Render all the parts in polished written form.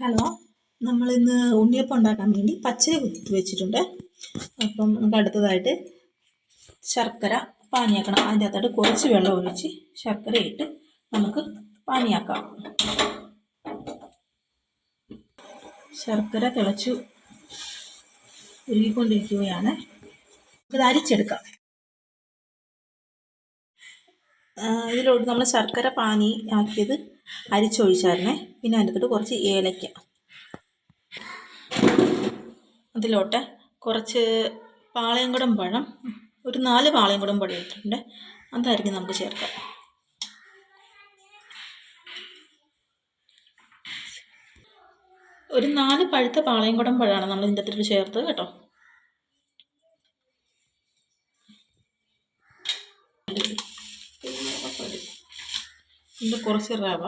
Hello, നമ്മളിന്ന് ഉണ്ണിയപ്പം ഉണ്ടാക്കാൻ വേണ്ടി പച്ചരി കുത്തി വെച്ചിട്ടുണ്ട്. അപ്പം നമുക്ക് അടുത്തതായിട്ട് ശർക്കര പാനിയാക്കണം. അതിൻ്റെ അകത്തോട്ട് കുറച്ച് വെള്ളം ഒഴിച്ച് ശർക്കര ഇട്ട് നമുക്ക് പാനിയാക്കാം. ശർക്കര തിളച്ചു ഉരുകിക്കൊണ്ടിരിക്കുകയാണ്. ഇത് അരിച്ചെടുക്കാം. ഇതിലോട്ട് നമ്മൾ ശർക്കര പാനി ആക്കിയത് അരിച്ചൊഴിച്ചായിരുന്നേ. പിന്നെ അതിൻ്റെ കുറച്ച് ഏലക്ക, അതിലോട്ട് കുറച്ച് പാളയംകുടം പഴം, ഒരു 4 പാളയംകുടം പഴം ഇട്ടിട്ടുണ്ട്. അതായിരിക്കും നമുക്ക് ചേർക്കാം. ഒരു 4 പഴുത്ത പാളയംകുടം പഴമാണ് നമ്മൾ ഇതിൻ്റെ അകത്തോട്ട് ചേർത്ത് കേട്ടോ. ഇതിൻ്റെ കുറച്ച് റവ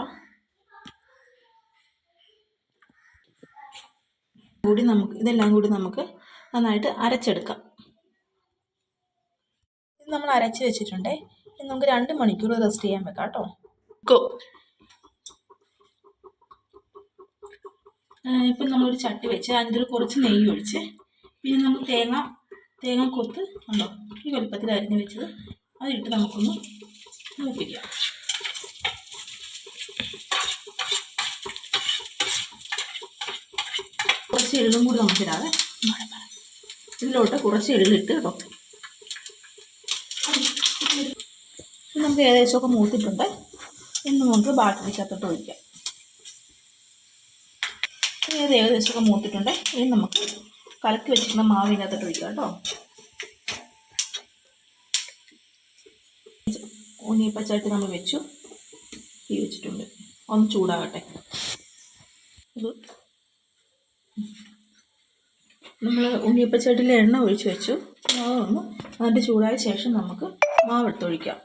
കൂടി ഇതെല്ലാം കൂടി നമുക്ക് നന്നായിട്ട് അരച്ചെടുക്കാം. ഇത് നമ്മൾ അരച്ച് വെച്ചിട്ടുണ്ട്. ഇത് നമുക്ക് 2 മണിക്കൂർ റെസ്റ്റ് ചെയ്യാൻ വെക്കാം കേട്ടോ. ഇപ്പം നമ്മളൊരു ചട്ടി വെച്ച് അതിൻ്റെ കുറച്ച് നെയ്യ് ഒഴിച്ച്, പിന്നെ നമ്മൾ തേങ്ങ കൊത്ത് ഉണ്ടോ ഈ വലുപ്പത്തിൽ അരിഞ്ഞ് വെച്ചത് അതിട്ട് നമുക്കൊന്ന് മൂപ്പിക്കാം. കുറച്ച് എള്ളും കൂടി നമുക്കിടാതെ ഇതിലോട്ട് കുറച്ച് എള്ളിട്ട് കേട്ടോ. നമുക്ക് ഏകദേശമൊക്കെ മൂത്തിട്ടുണ്ട്. ഇന്ന് നമുക്ക് ബാക്കിലേക്കകത്തോട്ട് ഒഴിക്കാം. ഇത് ഏകദേശമൊക്കെ മൂത്തിട്ടുണ്ട്. ഇനി നമുക്ക് കലക്കി വെച്ചിരിക്കുന്ന മാവിനകത്തോട്ട് ഒഴിക്കാം കേട്ടോ. ഉണ്ണിയപ്പച്ചട്ടി നമ്മൾ വെച്ചു, തീ വെച്ചിട്ടുണ്ട്. ഒന്ന് ചൂടാകട്ടെ. ഇത് നമ്മൾ ഉണ്ണിയപ്പച്ചട്ടിയിൽ എണ്ണ ഒഴിച്ച് വെച്ചു. മാവ് അതിൻ്റെ ചൂടായ ശേഷം നമുക്ക് മാവ് എടുത്തൊഴിക്കാം.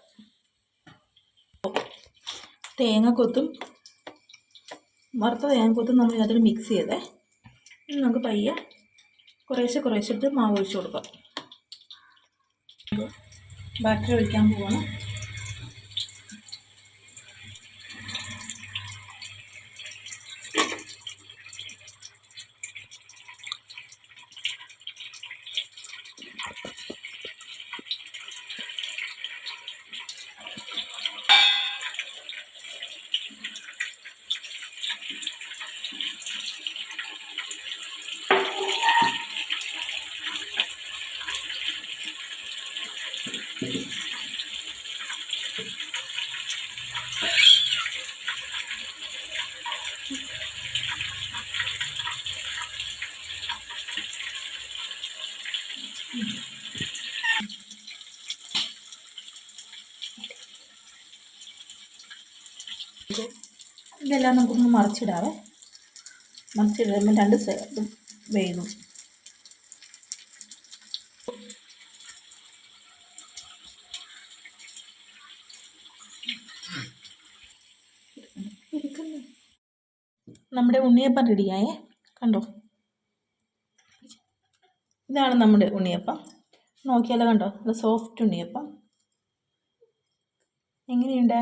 തേങ്ങക്കൊത്തും വറുത്ത തേങ്ങക്കൊത്തും നമ്മൾ ഇതിനകത്ത് മിക്സ് ചെയ്തേ. ഇനി നമുക്ക് പയ്യെ കുറേശ്ശിട്ട് മാവ് ഒഴിച്ച് കൊടുക്കാം. ബാറ്ററി ഒഴിക്കാൻ പോവാണ്. ഇതെല്ലാം നമുക്കൊന്ന് മറിച്ചിടാവേ. മറിച്ചിടുമ്പോൾ 2 സൈഡും വേകും. നമ്മുടെ ഉണ്ണിയപ്പം റെഡിയായേ, കണ്ടോ. ഇതാണ് നമ്മുടെ ഉണ്ണിയപ്പം. നോക്കിയാലോ, കണ്ടോ, ഇത് സോഫ്റ്റ് ഉണ്ണിയപ്പം. എങ്ങനെയുണ്ട്?